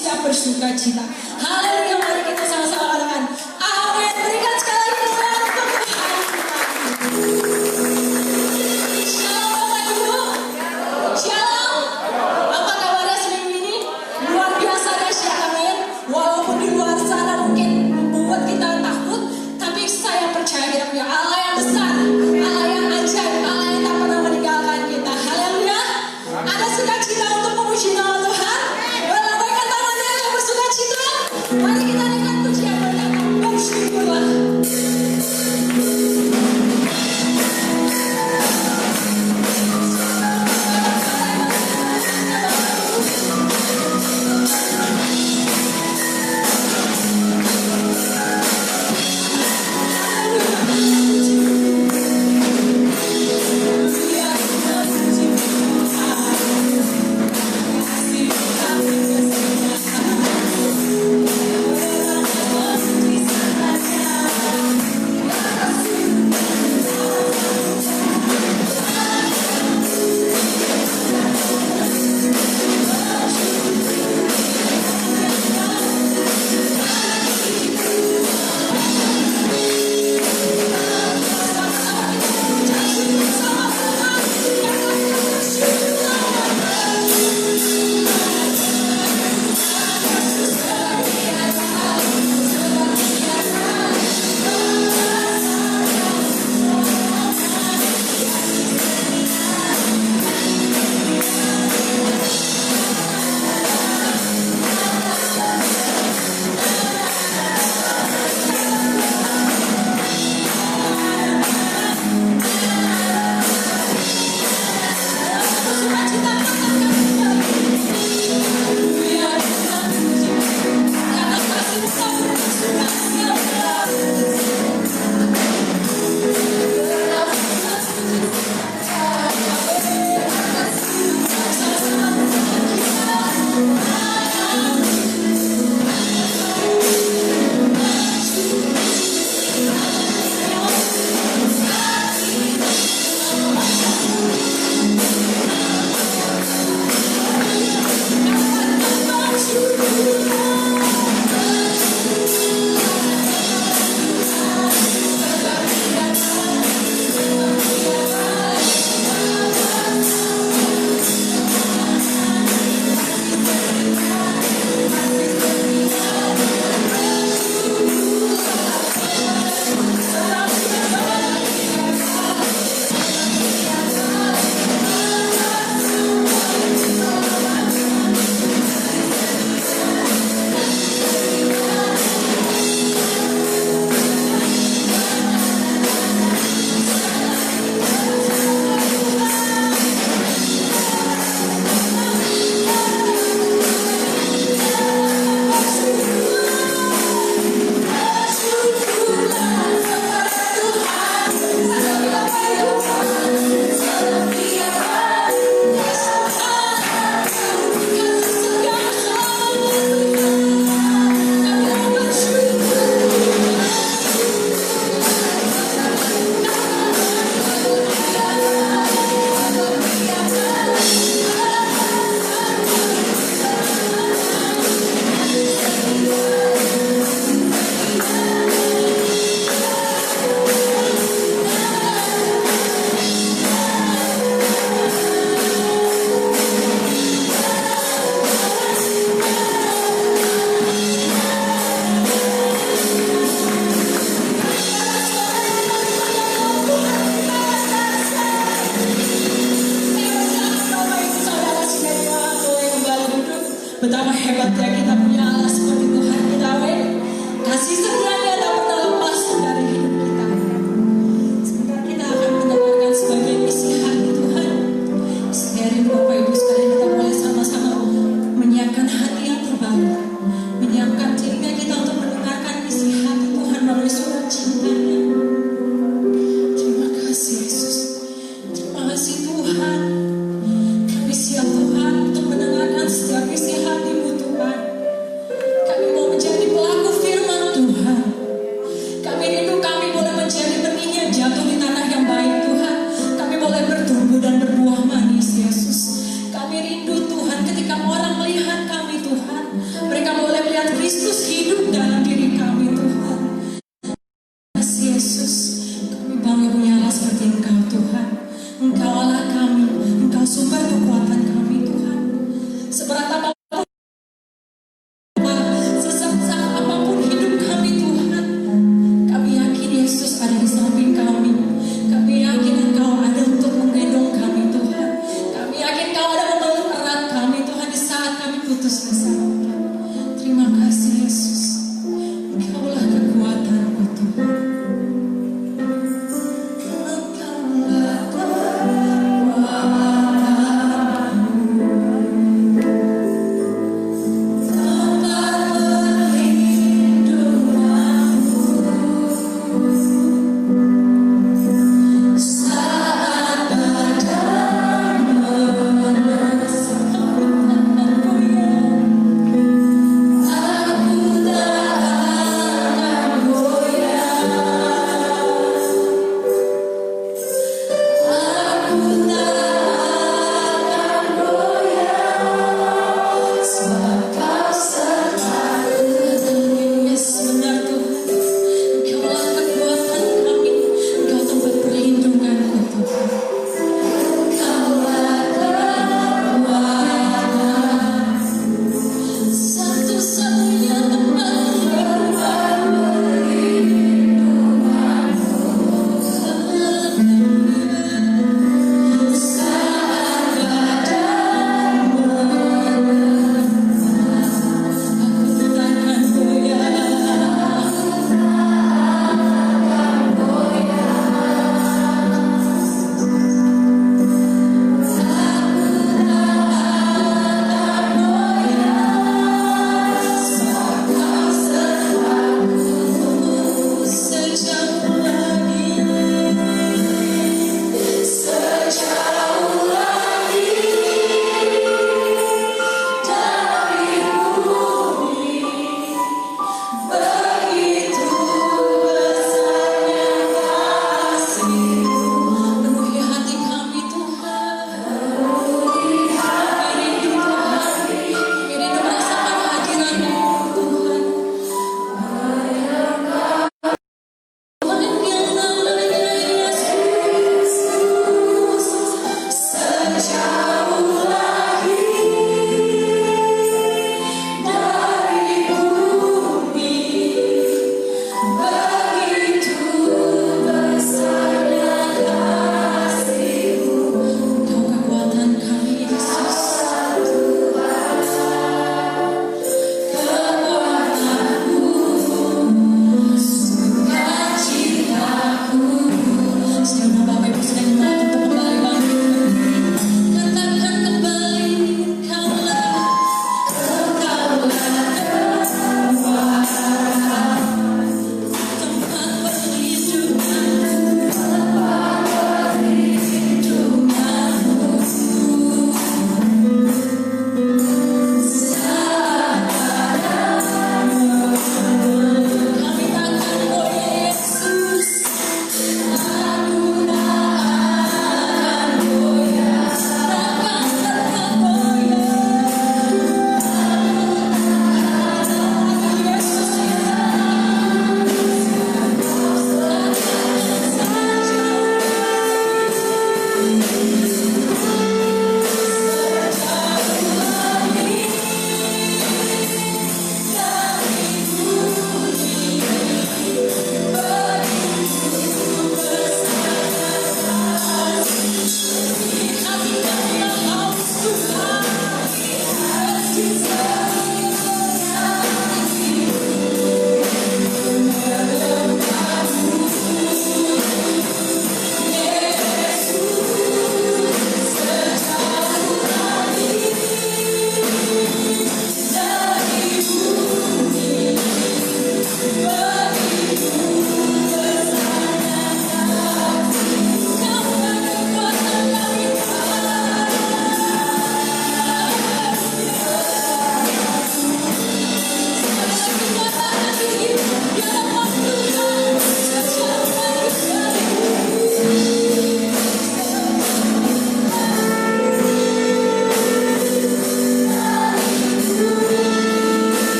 siap bersuka cita. Haleluya, mari kita sama-sama katakan amin. Berikan sekali lagi kemuliaan untuk Tuhan. Shalom Bapak Ibu. Shalom. Apa kabarnya seminggu ini? Luar biasa dahsyat, amin. Walaupun di luar sana mungkin membuat kita takut, tapi saya percaya kita punya Allah yang besar, Allah yang ajaib, Allah yang tak pernah meninggalkan kita. Haleluya. Ada sukacita untuk memuji nama Tuhan. Berlambaikan tangannya yang bersukacita. Mari kita naikkan pujian berkata bersyukurlah. Betapa hebatnya kita punya Allah seperti Tuhan kita, amin. Kasih setianya tak pernah lepas dari hidup kita. Sebentar kita akan mendengarkan sebagian isi hati Tuhan. Sekali Bapak Ibu sekalian kita boleh sama-sama menyiapkan hati yang terbaik, menyiapkan telinga kita untuk mendengarkan isi hati Tuhan melalui surat cinta-Nya. Terima kasih Yesus, terima kasih Tuhan. Kami siap Tuhan untuk mendengarkan setiap isi hati-Mu Tuhan. Kami mau menjadi pelaku firman Tuhan. Terima kasih Yesus. Engkaulah kekuatanku Tuhan. Engkaulah kekuatanku.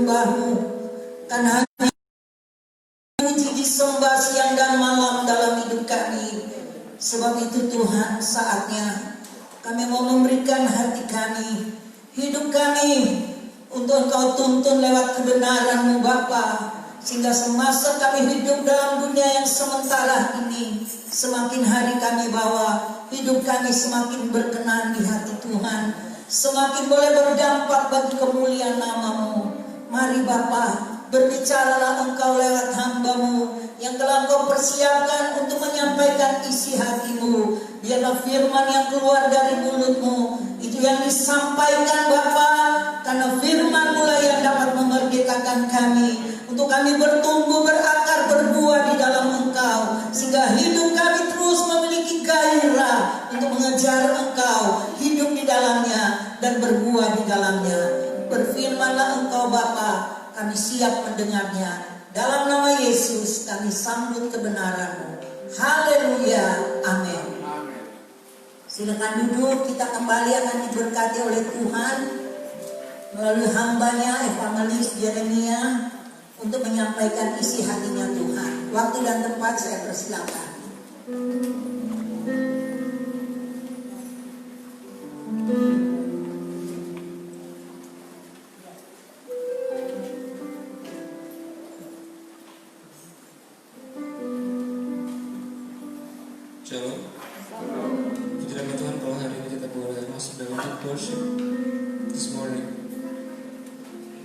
menyembah-Mu, karena puji disembah siang dan malam dalam hidup kami. Sebab itu Tuhan, saatnya kami mau memberikan hati kami, hidup kami untuk Engkau tuntun lewat kebenaran-Mu Bapa, sehingga semasa kami hidup dalam dunia yang sementara ini, semakin hari kami bawa hidup kami semakin berkenan di hati Tuhan, semakin boleh berdampak bagi kemuliaan nama-Mu. Mari Bapa, berbicaralah Engkau lewat hamba-Mu yang telah Engkau persiapkan untuk menyampaikan isi hati-Mu. Biarlah firman yang keluar dari mulut-Mu itu yang disampaikan Bapa, karena firman-Mu lah yang dapat memerdekakan kami, untuk kami bertumbuh, berakar, berbuah di dalam Engkau, sehingga hidup kami terus memiliki gairah untuk mengejar Engkau, hidup di dalamnya dan berbuah di dalamnya. Berfirmanlah Engkau Bapa, kami siap mendengarnya. Dalam nama Yesus kami sambut kebenaran-Mu. Haleluya, amin. Silakan duduk, kita kembali akan diberkati oleh Tuhan melalui hambanya Evangelis Jeremia untuk menyampaikan isi hatinya Tuhan. Waktu dan tempat saya persilakan. Shalom. Puji nama Tuhan kalau hari ini kita boleh masuk dalam worship this morning.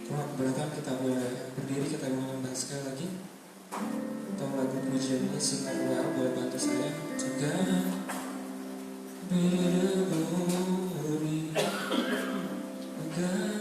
Kalau keberatan kita boleh berdiri, kita menyembah sekali lagi. Atau lagu pujian ini sing well, boleh bantu saya. To God be the glory, God.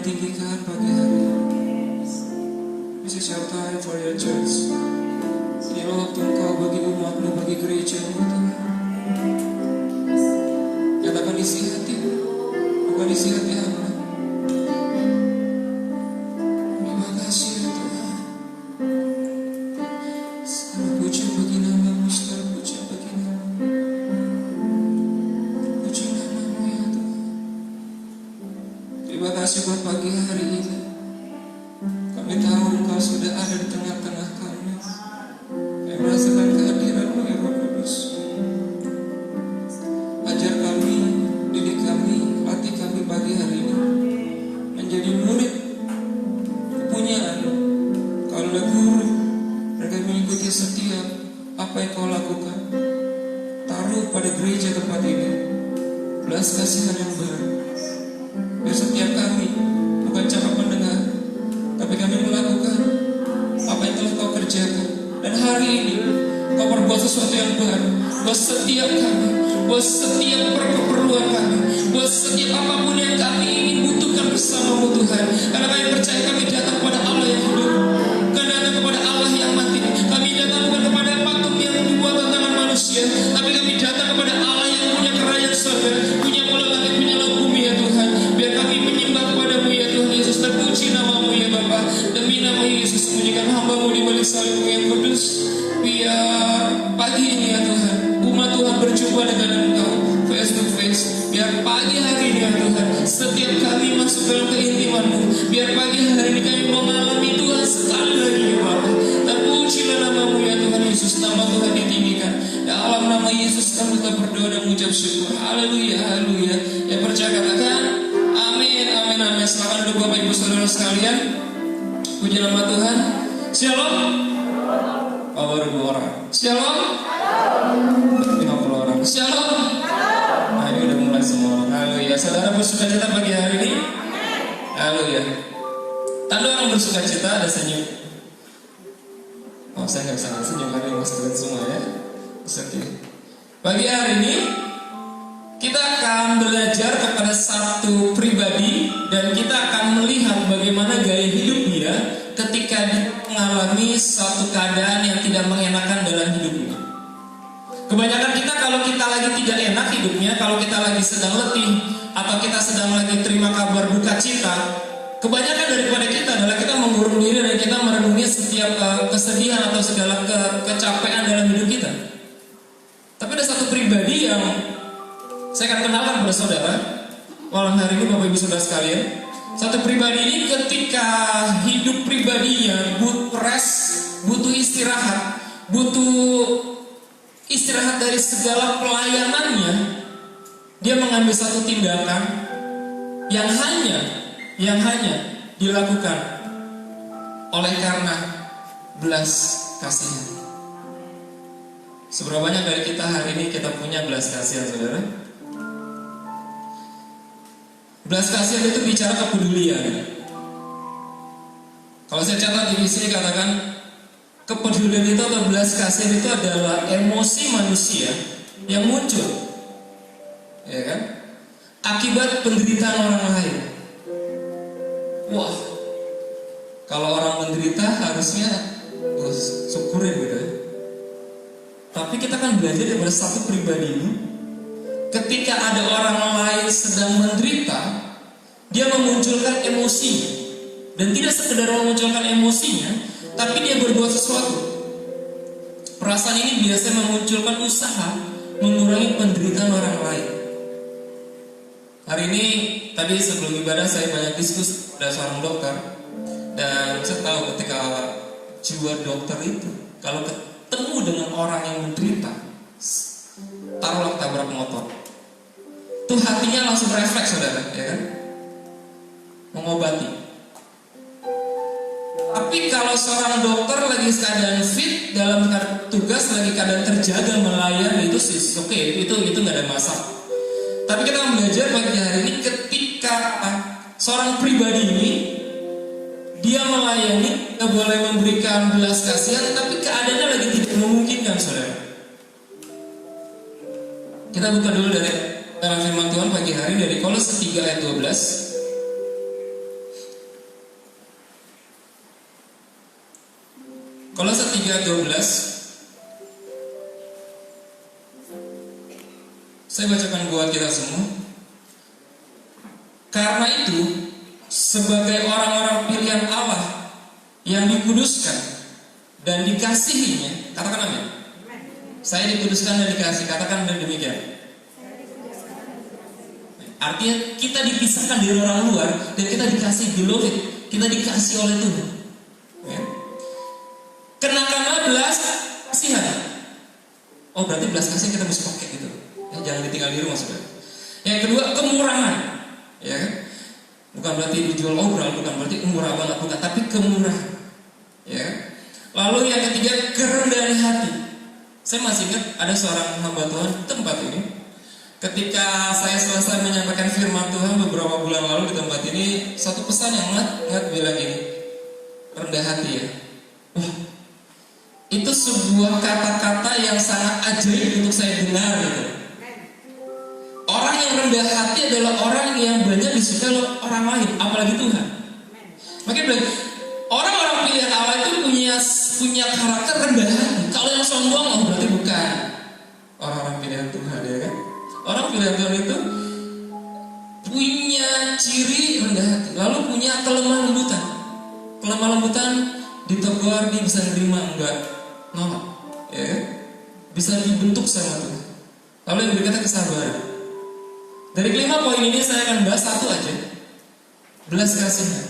tinggikan pagi hari. This is your time for your church. Inilah waktu Engkau bagi umat-Mu, bagi gereja-Mu Tuhan. Nyatakan isi hati, bukan isi hati hamba. Terima kasih ya Tuhan. Segala puji bagi nama-Mu, segala puji bagi nama-Mu. Puji nama-Mu ya Tuhan. Terima kasih buat pagi hari ini. Kami tahu Engkau sudah ada di tengah-tengah kami. Kami merasakan kehadiran-Mu ya Roh Kudus. Ajar kami, didik kami, latih kami pagi hari ini menjadi murid kepunyaan. Kalau guru, mereka mengikuti setiap apa yang Kau lakukan. Taruh pada gereja tempat ini belas kasihan yang baru. Biar setiap kami bukan cakap mendengar, tapi kami melakukan apa yang telah Kau kerjakan. Dan hari ini Kau berbuat sesuatu yang baru buat setiap kami, buat setiap keperluan kami, buat setiap apapun yang kami ingin butuhkan bersama-Mu Tuhan. Karena kami percaya kami datang kepada Allah yang hidup, kami datang kepada Allah yang mati. Kami datang bukan kepada patung yang dibuat tangan manusia, tapi kami datang kepada Allah yang punya kerajaan surga, punya bola langit, punya bumi ya Tuhan. Biar kami menyembah kepada-Mu ya Tuhan Yesus. Terpuji nama-Mu ya Bapa. Demi nama Yesus sembunyikan hamba-Mu di balik salib-Mu yang kudus. Biar pagi ini ya Tuhan, umat Tuhan berjumpa dengan Engkau face to face. Biar pagi hari ini ya Tuhan, setiap kami masuk dalam keintiman-Mu. Biar pagi hari ini kami mengalami Tuhan sekali lagi ya Bapa. Terpujilah nama-Mu ya Tuhan Yesus. Nama Tuhan ditinggikan. Dalam nama Yesus kami telah berdoa dan mengucap syukur. Haleluya, haleluya. Yang percaya katakan amin, amin, amin. Silakan duduk Bapak Ibu Saudara sekalian. Puji nama Tuhan. Shalom. Oh, baru 2 orang. Shalom. 50 orang. Shalom. Nah, ini udah mulai semua orang. Haleluya. Saudara bersukacita pagi hari ini? Haleluya. Tanda orang bersukacita ada senyum. Oh, saya nggak bisa senyum karena ini masih semua ya. Oke. Pagi hari ini kita akan belajar kepada satu pribadi dan kita akan melihat bagaimana gaya hidup dia ketika mengalami suatu keadaan yang tidak mengenakan dalam hidupnya. Kebanyakan kita kalau kita lagi tidak enak hidupnya, kalau kita lagi sedang letih atau kita sedang lagi terima kabar duka cita, kebanyakan daripada kita adalah kita mengurung diri dan kita merenungi setiap kesedihan atau segala kecapean dalam hidup kita. Tapi ada satu pribadi yang saya akan kenalkan kepada saudara malam hari ini Bapak Ibu Saudara sekalian. Satu pribadi ini ketika hidup pribadinya butuh rest, butuh istirahat dari segala pelayanannya, dia mengambil satu tindakan yang hanya dilakukan oleh karena belas kasihan. Seberapa banyak dari kita hari ini kita punya belas kasihan, saudara? Belas kasihan itu bicara kepedulian. Kalau saya catat di sini katakan kepedulian itu atau belas kasihan itu adalah emosi manusia yang muncul, ya kan? Akibat penderitaan orang lain. Wah, kalau orang menderita harusnya syukurin gitu ya. Tapi kita kan belajar dari satu pribadi ini. Ketika ada orang lain sedang menderita, dia memunculkan emosinya. Dan tidak sekedar memunculkan emosinya, tapi dia berbuat sesuatu. Perasaan ini biasanya memunculkan usaha mengurangi penderitaan orang lain. Hari ini, tadi sebelum ibadah saya banyak diskusi dengan seorang dokter. Dan saya tahu ketika jiwa dokter itu, kalau ketemu dengan orang yang menderita, taruhlah tabrak motor, tuh hatinya langsung refleks, saudara, ya kan? Mengobati. Tapi kalau seorang dokter lagi keadaan fit dalam tugas, lagi keadaan terjaga melayani, itu sih oke, itu nggak ada masalah. Tapi kita belajar pagi hari ini ketika seorang pribadi ini dia melayani, dia boleh memberikan belas kasihan, tapi keadaannya lagi tidak memungkinkan, saudara. Kita buka dulu dari dalam firman Tuhan pagi hari dari Kolose 3 ayat 12. Kolose 3:12. Saya bacakan buat kita semua. Karena itu, sebagai orang-orang pilihan Allah yang dikuduskan dan dikasihinya, katakan amin. Saya dikuduskan dan dikasih, katakan dan demikian. Artinya kita dipisahkan dari orang luar dan kita dikasih beloved, kita dikasih oleh Tuhan. Ya. Kenakanlah belas kasihan. Oh, berarti belas kasihan kita mesti pakai gitu. Ya, jangan ditinggal di rumah, saudara. Yang kedua, kemurahan. Ya kan? Bukan berarti dijual obral, bukan berarti murah banget, bukan, tapi kemurahan. Ya. Lalu yang ketiga, kerendahan hati. Saya masih ingat ada seorang hamba Tuhan di tempat ini. Ketika saya selesai menyampaikan firman Tuhan beberapa bulan lalu di tempat ini, satu pesan yang ngat bilang ini, rendah hati ya. Itu sebuah kata-kata yang sangat ajaib untuk saya dengar gitu. Orang yang rendah hati adalah orang yang banyak disukai oleh orang lain, apalagi Tuhan. Makanya bilang, orang-orang pilihan Allah itu punya karakter rendah hati. Kalau yang sombong, oh berarti bukan orang-orang pilihan Tuhan, ya kan? Orang pilihan Tuhan itu punya ciri rendah hati, lalu punya kelemah lembutan. Kelemah lembutan ditegur, dia bisa menerima, enggak nolak, ya kan? Bisa dibentuk sama Tuhan. Lalu yang berikutnya kesabaran. Dari kelima poin ini saya akan bahas satu aja, belas kasihan.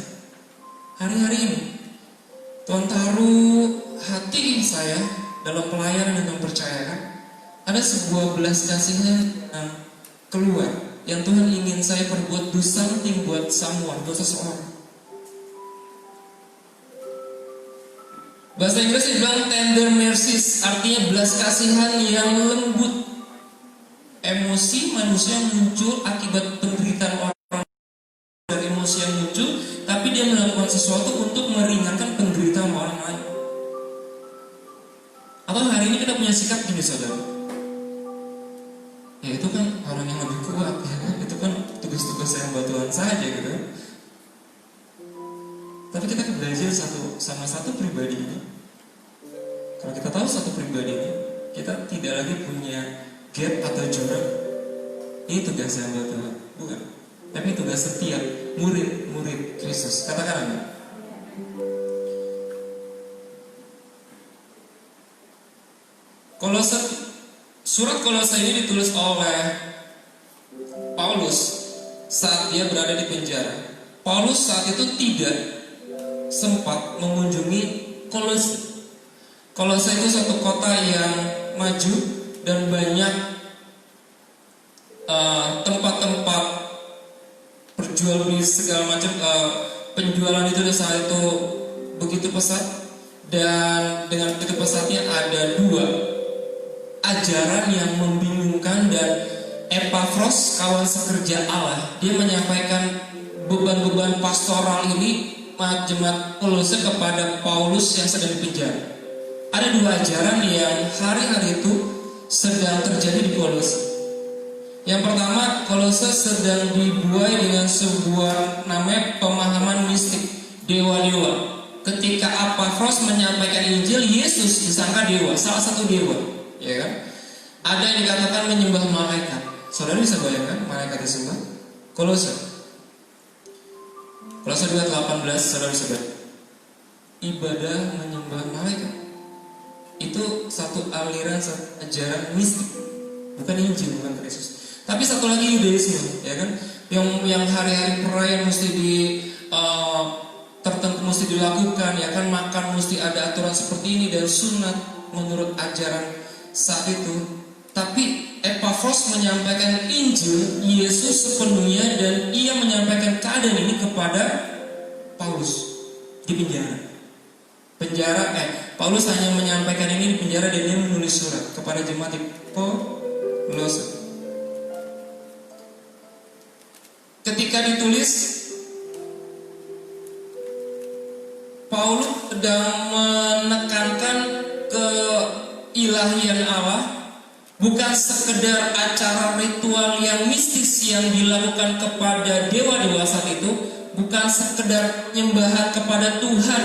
Hari-hari ini Tuhan taruh hati saya dalam pelayanan dan mempercayakan ada sebuah belas kasihan yang keluar, yang Tuhan ingin saya perbuat, do something buat someone, buat seseorang. Bahasa Inggris dibilang tender mercies, artinya belas kasihan yang lembut. Emosi manusia muncul akibat penderitaan orang, dari emosi yang muncul, tapi dia melakukan sesuatu untuk meringankan penderitaan orang lain. Atau hari ini kita punya sikap gini, saudara, ya itu kan orang yang lebih kuat, ya kan? Itu kan tugas-tugas yang buat Tuhan saja gitu. Tapi kita belajar sama satu pribadi ini. Kalau kita tahu satu pribadi ini, kita tidak lagi punya gap atau jurang. Ini tugas yang buat Tuhan, bukan? Tapi tugas setiap murid Kristus. Katakan amin. Surat Kolose ini ditulis oleh Paulus saat dia berada di penjara. Paulus saat itu tidak sempat mengunjungi Kolose. Kolose itu satu kota yang maju dan banyak tempat-tempat perjual beli segala macam, penjualan itu saat itu begitu pesat, dan dengan begitu pesatnya ada dua ajaran yang membingungkan. Dan Epafros, kawan sekerja Allah, dia menyampaikan beban-beban pastoral ini jemaat Kolose kepada Paulus yang sedang dipenjara. Ada dua ajaran yang hari-hari itu sedang terjadi di Kolose. Yang pertama, Kolose sedang dibuai dengan sebuah namanya pemahaman mistik, dewa-dewa. Ketika Epafros menyampaikan Injil, Yesus disangka dewa, salah satu dewa, ya kan? Ada yang dikatakan menyembah malaikat. Saudara bisa bayangkan malaikat disembah? Kolose 2:18, saudara bisa bayangkan. Ibadah menyembah malaikat itu satu aliran, satu ajaran mistik, bukan Injil, bukan Kristus. Tapi satu lagi Yudaisme, ya kan? Yang hari-hari perayaan mesti tertentu mesti dilakukan, ya kan? Makan mesti ada aturan seperti ini dan sunat menurut ajaran saat itu. Tapi Epafros menyampaikan Injil Yesus sepenuhnya, dan ia menyampaikan keadaan ini kepada Paulus di penjara. Paulus hanya menyampaikan ini di penjara, dan dia menulis surat kepada jemaat di Kolose. Ketika ditulis, Paulus sedang menekankan keilahian Allah, bukan sekedar acara ritual yang mistis yang dilakukan kepada dewa-dewa saat itu, bukan sekedar nyembahan kepada Tuhan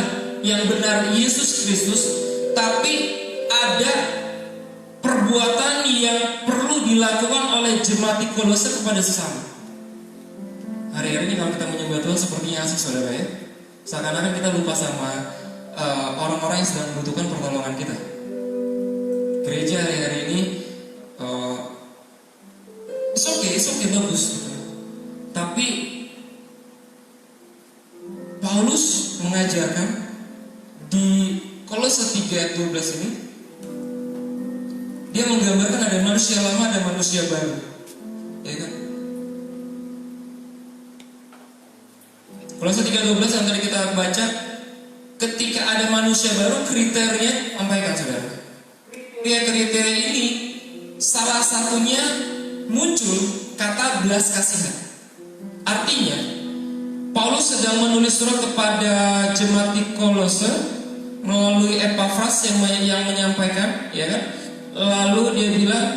yang benar Yesus Kristus, tapi ada perbuatan yang perlu dilakukan oleh jemaat di Kolose kepada sesama. Hari-hari ini kalau kita menyembah Tuhan sepertinya asik saudara ya. Seakan-akan kita lupa sama orang-orang yang sedang membutuhkan pertolongan kita. Gereja hari-hari ini it's okay, bagus gitu. Tapi Paulus mengajarkan di Kolose 3 ayat 12 ini, dia menggambarkan ada manusia lama dan manusia baru, ya kan? Kolose 3:12 yang tadi kita baca, ketika ada manusia baru, kriterianya sampaikan saudara. Kriteria ini salah satunya muncul kata belas kasihan. Artinya Paulus sedang menulis surat kepada jemaat di Kolose melalui Epafras yang menyampaikan, ya kan? Lalu dia bilang,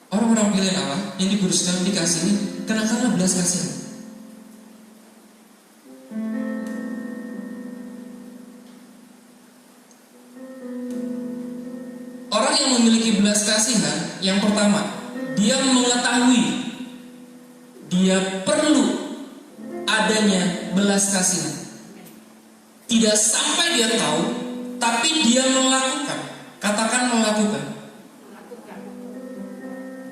orang-orang pilihan Allah yang dikuduskan, dikasihi, kenakanlah belas kasihan. Orang yang memiliki belas kasihan, yang pertama, dia mengetahui dia perlu adanya belas kasihan. Tidak sampai dia tahu, tapi dia melakukan. Katakan melakukan.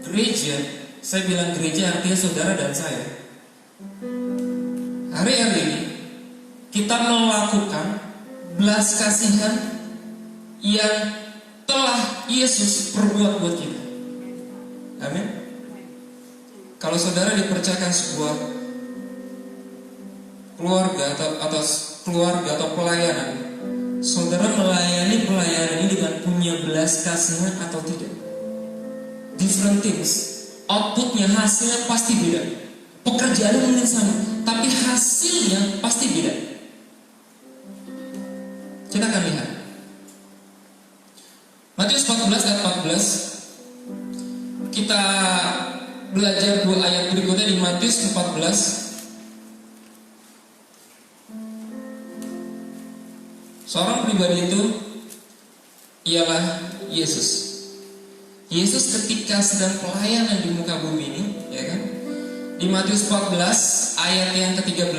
Gereja, saya bilang gereja artinya saudara dan saya. Hari-hari ini kita melakukan belas kasihan yang telah Yesus perbuat buat kita. Amin. Kalau saudara dipercayakan sebuah keluarga atau pelayanan, saudara melayani pelayanan ini dengan punya belas kasihan atau tidak? Different things. Outputnya, hasilnya pasti beda. Pekerjaannya mungkin sama, tapi hasilnya pasti beda. Kita akan lihat Matius 14 ayat 14. Kita belajar 2 ayat berikutnya di Matius 14. Seorang pribadi itu ialah Yesus. Yesus ketika sedang pelayanan di muka bumi ini, ya kan? Di Matius 14 ayat yang ke-13.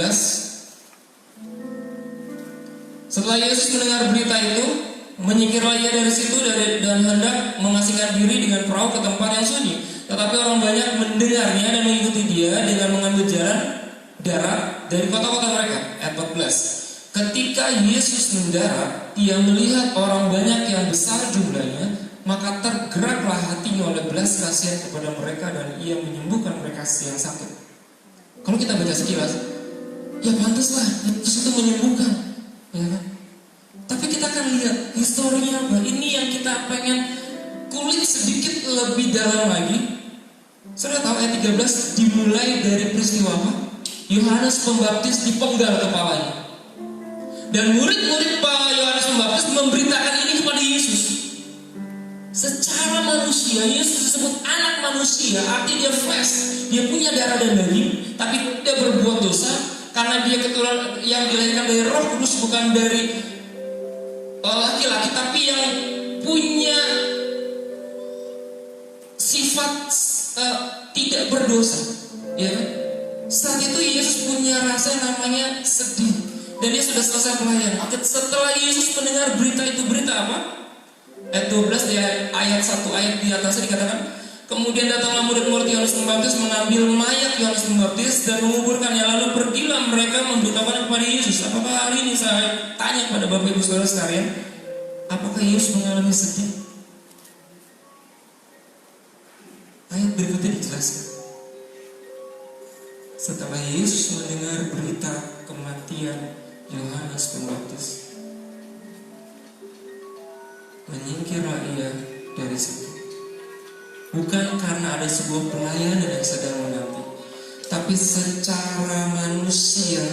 Setelah Yesus mendengar berita itu, menyingkirlah ia dari situ dan hendak mengasingkan diri dengan perahu ke tempat yang sunyi. Tetapi orang banyak mendengarnya dan mengikuti dia dengan mengambil jalan darat dari kota-kota mereka. Ayat 14. Ketika Yesus mendarat, ia melihat orang banyak yang besar jumlahnya, maka tergeraklah hatinya oleh belas kasihan kepada mereka dan ia menyembuhkan mereka yang sakit. Kalau kita baca sekilas, ya pantaslah Yesus itu menyembuhkan, ya kan? Tapi kita akan lihat historinya apa. Ini yang kita pengen kulik sedikit lebih dalam lagi. Saudara tahu ayat 13 dimulai dari peristiwa apa? Yohanes Pembaptis dipenggal kepalanya. Dan murid-murid Pak Yohanes Pembaptis memberitakan ini kepada Yesus. Secara manusia, Yesus disebut anak manusia, artinya dia flesh, dia punya darah dan daging, tapi tidak berbuat dosa karena dia keturunan yang dilahirkan dari Roh Kudus, bukan dari laki-laki, tapi yang punya sifat tidak berdosa. Ya, saat itu Yesus punya rasa yang namanya sedih. Dan dia sudah selesai pelayanan. Setelah Yesus mendengar berita itu, berita apa? Ayat 12 di ayat 1 ayat di atasnya dikatakan, kemudian datanglah murid-murid Yohanes Pembaptis mengambil mayat Yohanes Pembaptis dan menguburkannya. Lalu pergilah mereka memberitakan kepada Yesus. Apakah hari ini saya tanya kepada Bapak Ibu Saudara sekalian, apakah Yesus mengalami sedih? Ayat berikutnya dijelaskan. Setelah Yesus mendengar berita kematian Yohanes Pembaptis, menyingkirlah ia dari situ. Bukan karena ada sebuah pelayanan yang sedang menanti, tapi secara manusia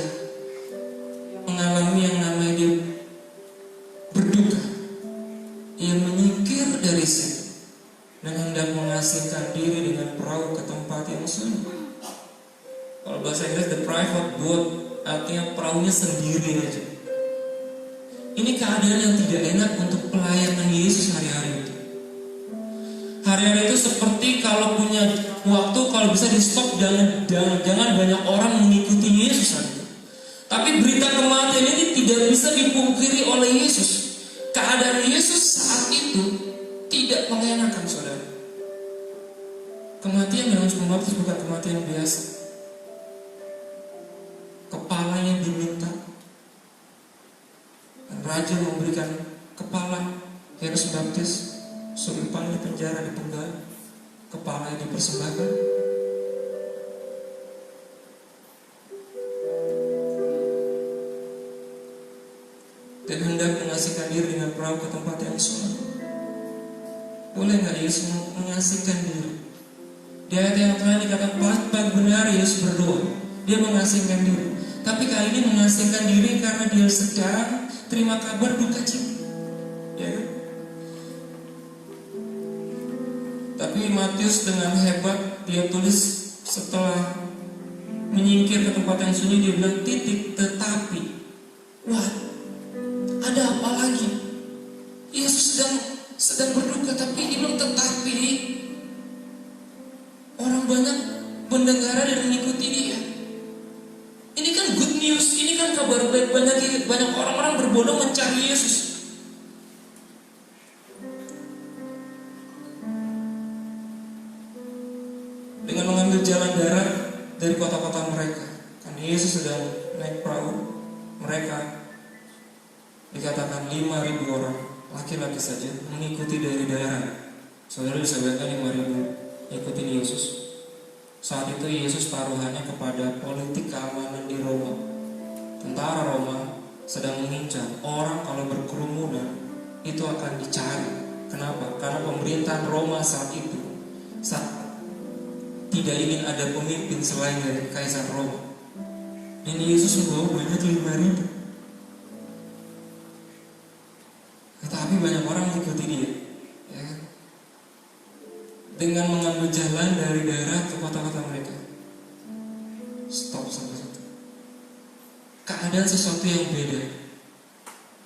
mengalami yang namanya dia berduka. Ia menyingkir dari situ dan hendak mengasingkan diri dengan perahu ke tempat yang sunyi. Kalau bahasa Inggris the private boat, artinya perahunya sendiri aja. Ini keadaan yang tidak enak untuk pelayanan Yesus hari-hari itu. Hari-hari itu seperti kalau punya waktu, kalau bisa di stop, jangan banyak orang mengikuti Yesus hari itu. Tapi berita kematian ini tidak bisa dipungkiri oleh Yesus. Keadaan Yesus saat itu tidak mengenakan, saudara. Kematian Yohanes Pembaptis bukan kematian biasa. Kepalanya diminta. Raja memberikan kepala Yohanes Pembaptis, sumpan di penjara, dipenggal, kepalanya dipersembahkan. Dan hendak mengasingkan diri dengan perahu ke tempat yang sunyi. Boleh nggak Yesus mengasingkan diri? Di ayat yang terakhir dikatakan pas benar Yesus berdoa, dia mengasingkan diri. Tapi kali ini mengasingkan diri karena dia sedang terima kabar duka cita. Ya kan? Tapi Matius dengan hebat dia tulis setelah menyingkir ke tempat yang sunyi, dia bilang titik, tetapi. Wah, ada apa lagi? Yesus sedang berduka, tapi dia bilang tetapi. Orang banyak mendengar dan mengikuti dia. Ini kan good news, ini kan kabar baik. Banyak orang-orang berbondong mencari Yesus. Dengan mengambil jalan darat dari kota-kota mereka, karena Yesus sedang naik perahu, mereka dikatakan 5.000 orang, laki-laki saja, mengikuti dari daerah. Saudara bisa bayangkan 5.000 ikutin Yesus. Saat itu Yesus taruhannya kepada politik keamanan di Roma. Tentara Roma sedang mengincar orang kalau berkerumunan itu akan dicari. Kenapa? Karena pemerintahan Roma saat itu tidak ingin ada pemimpin selain dari Kaisar Roma. Dan Yesus membawa banyak 5.000. Tetapi banyak orang mengikuti dia, ya kan? Dengan mengambil jalan dari daerah ke kota-kota mereka. Stop sampai situ. Keadaan sesuatu yang beda.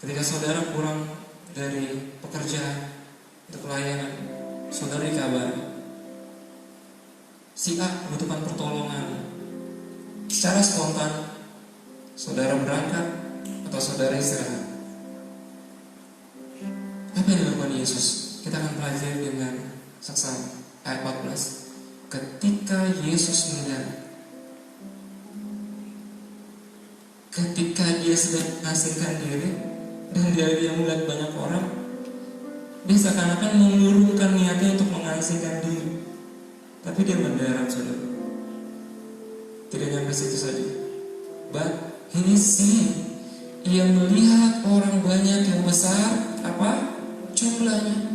Ketika saudara pulang dari pekerjaan untuk pelayanan, saudara dikabari si A membutuhkan pertolongan. Secara spontan saudara berangkat atau saudara istirahat. Apa yang dilakukan Yesus? Kita akan pelajari dengan saksama ayat 14. Ketika Yesus mendarat, ketika dia sedang mengasingkan diri dan dia melihat banyak orang, dia seakan-akan mengurungkan niatnya untuk mengasingkan diri. Tapi dia mendarat, saudara. Tidak sampai situ saja. But he see, ia melihat orang banyak yang besar, apa? Jumlahnya.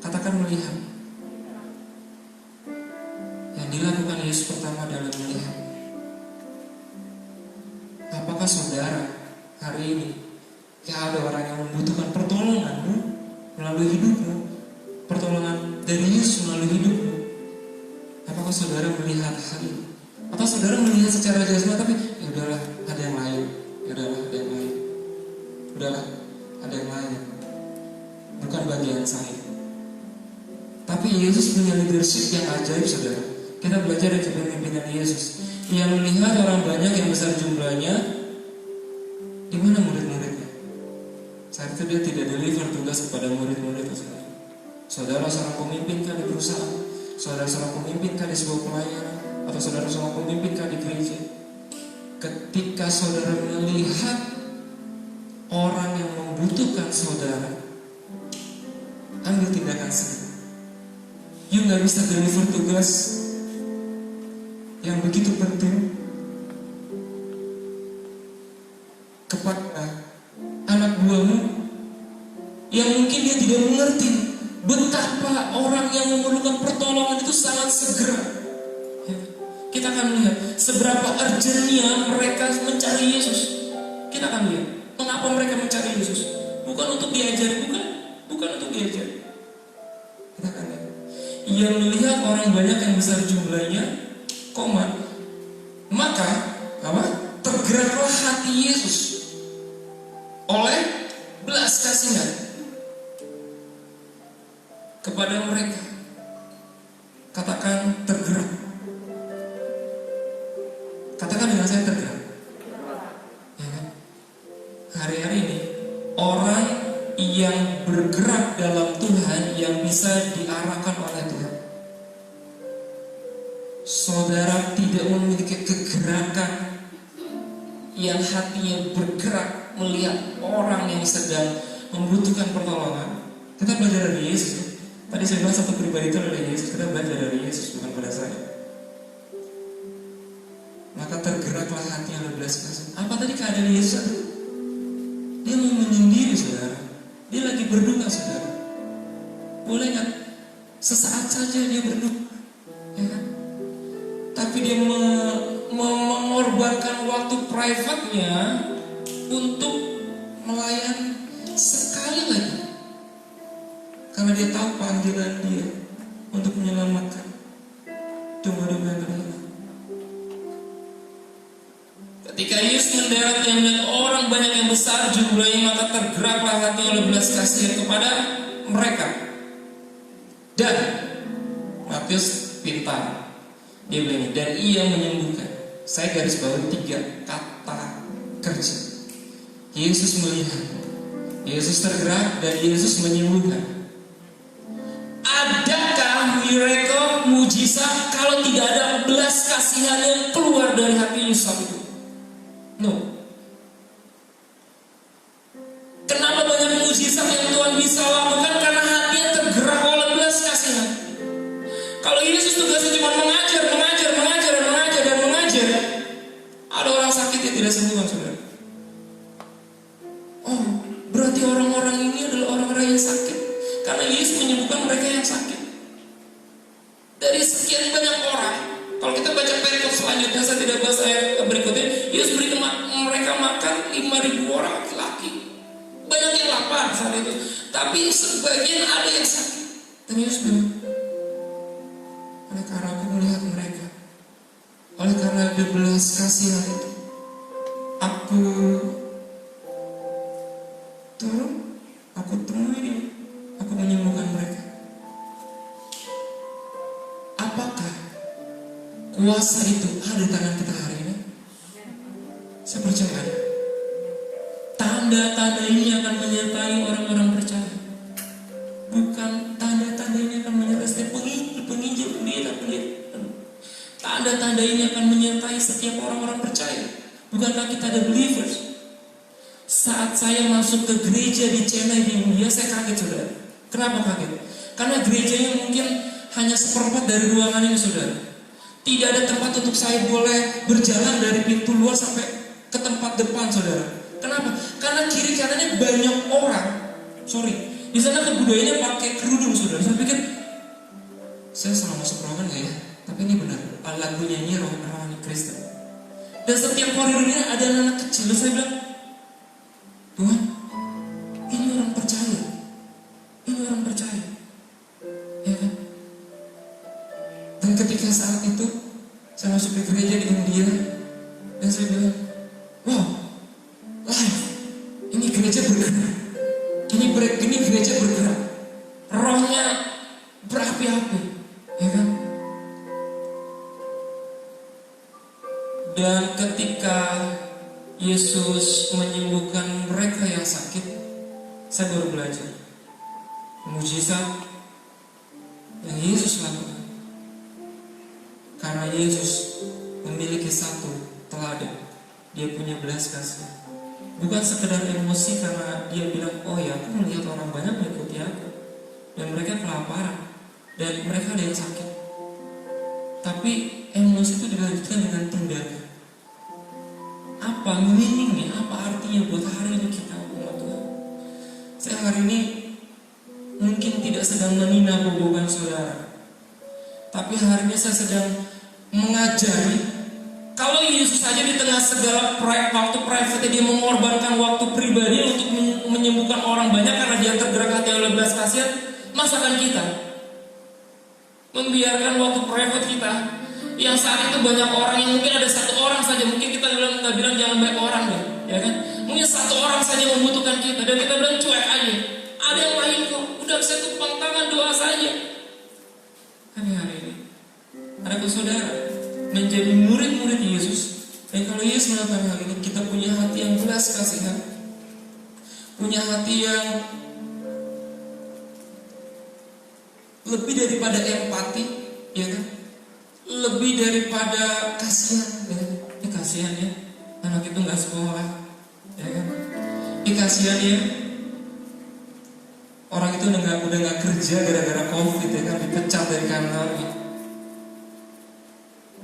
Katakan melihat. Yang dilakukan Yesus pertama adalah melihat. Apakah saudara hari ini ada orang yang membutuhkan pertolonganmu melalui hidupmu, pertolongan dari Yesus melalui hidupmu? Apakah saudara melihat hal ini? Atau saudara melihat secara jasmani tapi ya udahlah, ada yang lain. Ya udahlah, ada yang lain. Udahlah, ada yang lain. Bukan bagian saya. Tapi Yesus punya leadership yang ajaib, saudara. Kita belajar dari kepemimpinan Yesus. Yang melihat orang banyak yang besar jumlahnya, di mana murid-muridnya? Saat itu dia tidak deliver tugas kepada murid-muridnya. Saudara seorang pemimpin kan di perusahaan, saudara seorang pemimpin kan di sebuah pelayanan, atau saudara seorang pemimpin kan di gereja. Ketika saudara melihat orang yang membutuhkan saudara, ambil tindakan segera. You gak bisa deliver tugas yang begitu penting kepada anak buahmu yang mungkin dia tidak mengerti betapa orang yang memerlukan pertolongan itu sangat segera. Kita akan melihat seberapa urgentnya mereka mencari Yesus. Kita akan lihat mengapa mereka mencari Yesus. Bukan untuk diajari, bukan untuk diajari. Kita akan lihat. Ia melihat orang banyak yang besar jumlahnya, maka apa? tergeraklah hati Yesus oleh belas kasihan kepada mereka. Katakan tergerak. Katakan dengan saya tergerak. Ya kan? Hari-hari ini orang yang bergerak dalam Tuhan, yang bisa diarahkan oleh Tuhan. Saudara tidak memiliki kegerakan yang hatinya bergerak melihat orang yang sedang membutuhkan pertolongan. Kita belajar dari Yesus ya. Tadi saya bilang satu pribadi itu adalah Yesus. Kita belajar dari Yesus, bukan pada saya. Maka tergeraklah hati yang belas kasihan. Apa tadi keadaan Yesus? Dia mau menyendiri, saudara. Dia lagi berduka, saudara. Boleh kan? Sesaat saja dia berduka, ya kan? Tapi dia mengorbankan waktu private-nya untuk melayani sekali lagi. Karena dia tahu panggilan dia untuk menyelamatkan domba-domba yang berhilang. Ketika Yesus mendarat dan melihat orang banyak yang besar jumlahnya, maka tergeraklah hati oleh belas kasihan kepada mereka. Dan Matius pintar, dia bilang, dan ia menyembuhkan. Saya garis bawah 3 kata kerja. Yesus melihat, Yesus tergerak, dan Yesus menyembuhkan. Adakah miracle, mujizat kalau tidak ada belas kasihan yang keluar dari hati Yesus itu? No. Kenapa banyak mujizat yang Tuhan bisa lakukan? Karena hatinya tergerak oleh belas kasihan. Kalau Yesus tugasnya cuma mengajar, ada orang sakit yang tidak sembuh, saudara. Oh, berarti orang-orang ini adalah orang-orang yang sakit. Karena Yesus menyembuhkan mereka yang sakit. Dari sekian banyak orang, kalau kita baca perikop selanjutnya, saya tidak bahas ayat berikutnya, Yesus beri mereka makan 5.000 orang laki-laki. Banyak yang lapar saat itu, tapi sebagian ada yang sakit. Dan Yesus bilang, oleh karena aku melihat mereka, oleh karena ada belas kasihan itu, aku turun, aku temui dia, aku menyembuhkan mereka. Apakah kuasa itu ada di tangan kita hari ini? Saya percaya ada. Tanda-tanda ini akan menyertai orang-orang percaya. Bukan tanda-tanda ini akan menyertai setiap penginjil, pendeta. Tanda-tanda ini akan menyertai setiap orang-orang percaya. Bukankah kita ada believers? Saat saya masuk ke gereja di Chennai di India, saya kaget, saudara. Kenapa kaget? Karena gerejanya mungkin hanya 1/4 dari ruangan ini, saudara. Tidak ada tempat untuk saya boleh berjalan dari pintu luar sampai ke tempat depan, saudara. Kenapa? Karena kiri kanannya banyak orang. Di sana kebudayaannya pakai kerudung, saudara. Saya pikir, saya salah masuk ruangan nggak ya? Tapi ini benar. Lagunya ini rohani Kristen. Dan setiap koridornya ada anak kecil. Saya bilang, Tuhan, ini orang percaya. Ini orang percaya. Ya kan? Dan ketika saat itu saya masuk ke gereja di India, dan saya bilang, wow, live, ini gereja bergerak. Ini gereja bergerak. Rohnya berapi-api, ya kan? Dan ketika Yesus menyembuhkan mereka yang sakit, saya baru belajar mujizat yang Yesus lakukan. Karena Yesus memiliki satu teladan, dia punya belas kasihan. Bukan sekedar emosi karena dia bilang, oh ya, aku melihat orang banyak mengikuti aku dan mereka kelaparan dan mereka ada yang sakit. Tapi emosi itu dilanjutkan dengan tindakan. Apa meaningnya, apa artinya buat hari ini kita umat Tuhan? Saya hari ini mungkin tidak sedang menina-bobogan saudara, tapi hari ini saya sedang mengajari. Kalau Yesus saja di tengah segala waktu private dia mengorbankan waktu pribadi untuk menyembuhkan orang banyak karena dia tergerak hati oleh belas kasihan, masakan kita membiarkan waktu private kita Yang saat itu banyak orang, yang mungkin ada satu orang saja, mungkin kita nggak bilang jangan banyak orang deh, ya kan? Mungkin satu orang saja membutuhkan kita, dan kita bilang cuek aja. Ada yang lain kok, udah saya tumpang tangan doa saja. Tapi hari ini, adakah saudara menjadi murid-murid Yesus? Dan kalau Yesus melakukan hal ini, kita punya hati yang belas kasihan, punya hati yang lebih daripada empati, ya kan? Lebih daripada kasihan, ya. Kasihan ya, anak itu nggak sekolah, ya kan? Kasihan ya, orang itu udah nggak kerja gara-gara COVID, ya kan? Dipecat dari kantor.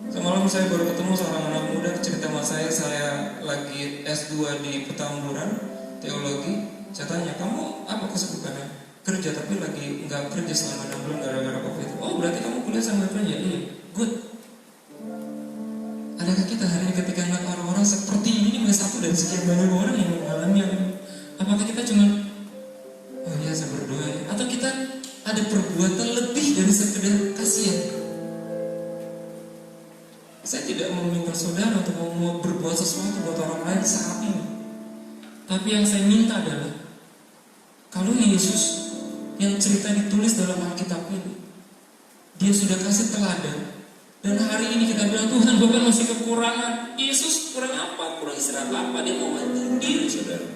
Semalam saya baru ketemu seorang anak muda cerita sama saya lagi S2 di Petamburan teologi. Saya tanya, kamu apa kesibukannya? Kerja, tapi lagi nggak kerja selama 6 bulan gara-gara COVID. Oh, berarti kamu kuliah sambil kerja? Iya, good. Adakah kita hari ini ketika ngeliat orang-orang seperti ini, satu dari sekian banyak orang yang mengalami yang, apakah kita cuma oh ya saya berdoa ya? Atau kita ada perbuatan lebih dari sekedar kasihan? Saya tidak meminta saudara untuk mau berbuat sesuatu buat orang lain saat ini. Tapi yang saya minta adalah, kalau Yesus yang cerita ditulis dalam Alkitab ini, Dia sudah kasih teladan. Dan hari ini kita bilang, Tuhan, gue kan masih kekurangan. Yesus kurang apa? Kurang istirahat apa? Dia mau mandi diri, saudara.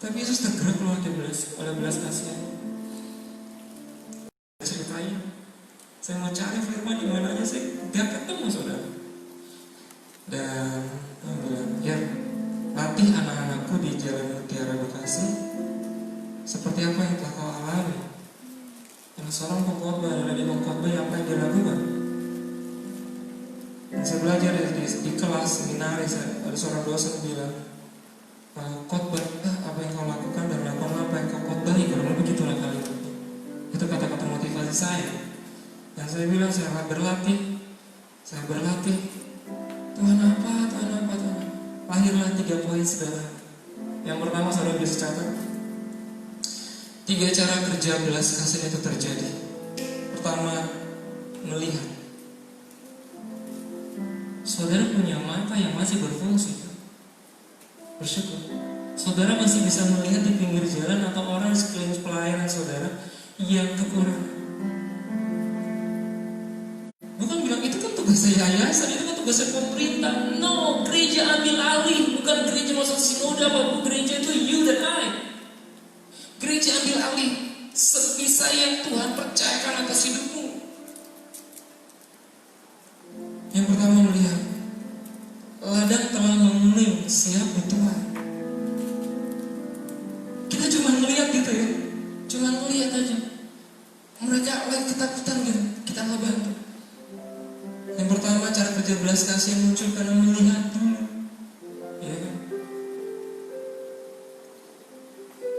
Tapi Yesus tergerak oleh belas kasihan. Ceritanya, saya mau cari firman di mananya, saya gak ketemu, saudara. Dan bilang, ya, latih anak-anakku di Jalan Mutiara Bekasi seperti apa yang telah kau alami. Yang seorang pengkhotbah adalah dia mengkhotbah apa yang dia lakukan. Dan saya belajar di kelas seminaris, ada seorang dosen bilang, khotbah apa yang kau lakukan dan lakukan apa yang kau khotbahi, kurang lebih begitulah kalimat. Itu kata-kata motivasi saya. Dan saya bilang saya berlatih. Tuhan apa. Lahirlah 3 poin sederhana. Yang pertama saudara bisa catat. 3 cara kerja belas kasihan itu terjadi. Pertama, melihat. Saudara punya mata yang masih berfungsi. Bersyukur. Saudara masih bisa melihat di pinggir jalan atau orang di sekeliling pelayanan saudara yang kekurangan. Bukan bilang itu kan tugas yayasan, itu kan tugas pemerintah. No, gereja ambil alih. Bukan gereja masuk sinode apa, gereja itu you dan I. Gereja ambil alih sebisa yang Tuhan percayakan atas hidupmu. Yang pertama melihat, ladang telah menguning, siap dituai. Kita cuma melihat gitu ya, cuma melihat aja. Mereka lagi ketakutan gitu, kita nggak bantu. Yang pertama cara kerja belas kasih muncul karena melihat dulu, ya kan?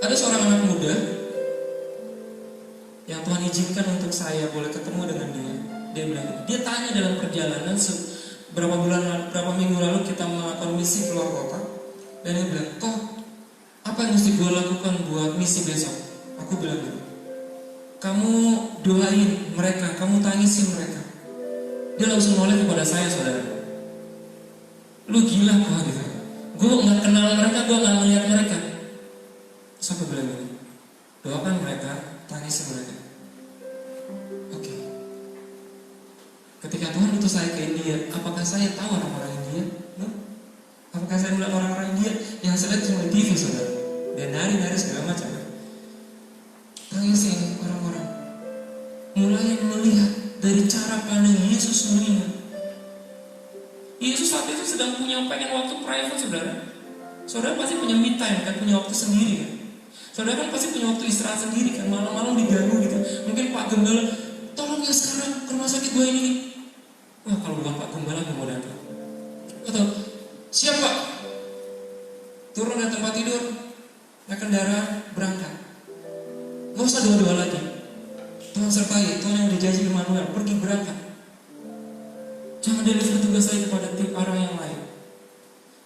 Ada seorang anak muda yang Tuhan izinkan untuk saya boleh ketemu dengan dia. Dia bilang, dia tanya dalam perjalanan berapa minggu lalu kita melakukan misi keluar kota, dan dia bilang, kok apa yang mesti gue lakukan buat misi besok? Aku bilang gitu, kamu doain mereka, kamu tangisin mereka. Dia langsung noleh kepada saya, saudara. Lu gila kok gitu. Gue nggak kenal mereka, gue nggak melihat mereka. Terus aku bilang gini, doakan mereka, tangisin mereka. Oke. Ketika Tuhan utus saya ke India, apakah saya tahu orang-orang India? No? Apakah saya melihat orang-orang India yang saya lihat cuma di TV, saudara? Dan nari-nari segala macam. Tangisin orang-orang. Mulai melihat dari cara pandang Yesus melihat. Yesus saat itu sedang pengen waktu private, saudara. Saudara pasti punya me time kan, punya waktu sendiri kan. Saudara kan pasti punya waktu istirahat sendiri kan, malam-malam diganggu gitu. Mungkin Pak Gembala, tolong ya sekarang ke rumah sakit gue ini. Wah, kalau bukan Pak Gembala gue mau datang. Atau siap Pak, turun dari tempat tidur, naik kendaraan, berangkat. Gak usah doa-doa lagi. Tuhan sertai, Tuhan yang dijanji Immanuel, pergi berangkat. Jangan deliver tugas saya kepada tim orang yang lain.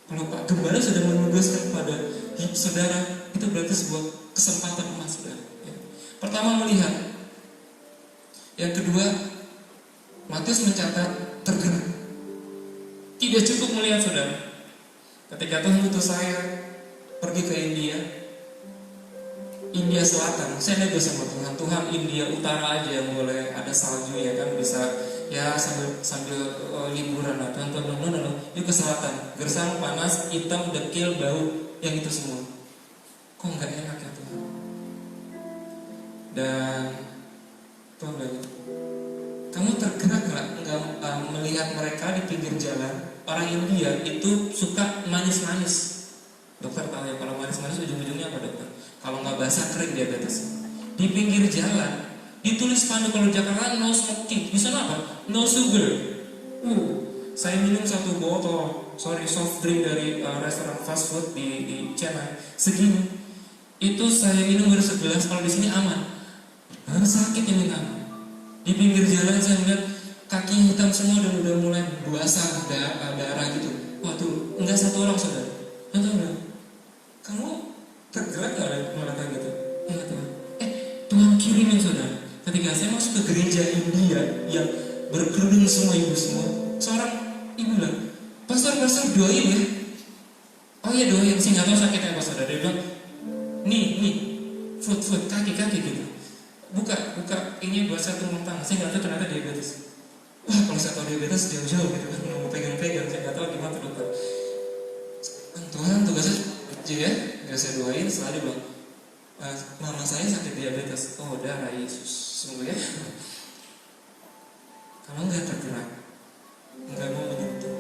Kalau Pak Gembala sudah menugaskan kepada saudara, itu berarti sebuah kesempatan emas, saudara. Ya. Pertama melihat. Yang kedua, Matius mencatat tergerak. Tidak cukup melihat saudara. Ketika Tuhan utus saya pergi ke India Selatan, saya nego sama Tuhan, Tuhan India Utara aja yang boleh ada salju ya kan, bisa ya sambil liburan lah. Tuhan no, yuk ke selatan, gersang, panas, hitam, dekil, bau, yang itu semua. Kok nggak enak ya Tuhan? Dan Tuhan bilang, kamu tergerak nggak melihat mereka di pinggir jalan? Orang India itu suka manis-manis. Dokter tahu ya, kalau manis-manis ujung-ujungnya apa dokter? Kalau nggak basah kering diabetes. Di pinggir jalan ditulis spanduk kalau Jakarta no smoking, di sana apa? No sugar. Saya minum satu botol soft drink dari restoran fast food di Chennai segini. Itu saya minum baru segelas, kalau di sini aman. Sakit ini kan. Di pinggir jalan saya melihat kaki hitam semua dan udah mulai basah darah gitu. Wah tuh, enggak satu orang saudara. Kamu tergerak gak mereka gitu? Iya Tuhan. Tuhan kirimin saudara. Ketika saya masuk ke gereja India yang berkerudung semua ibu semua, seorang ibu bilang, Pastor doain ya. Oh iya doain, sih nggak tahu sakitnya apa saudara. Dia bilang, nih, foot kaki gitu. Buka ini buat saya tumpang tangan. Saya nggak tahu ternyata diabetes. Wah kalau saya tahu diabetes jauh gitu kan, mau pegang-pegang, saya nggak tahu gimana dokter. Tuhan tugasnya aja ya, nggak saya doain. Setelah dia bilang, mama saya sakit diabetes. Oh darah Yesus, sungguh ya. Kalau nggak tergerak, nggak mau menyentuh.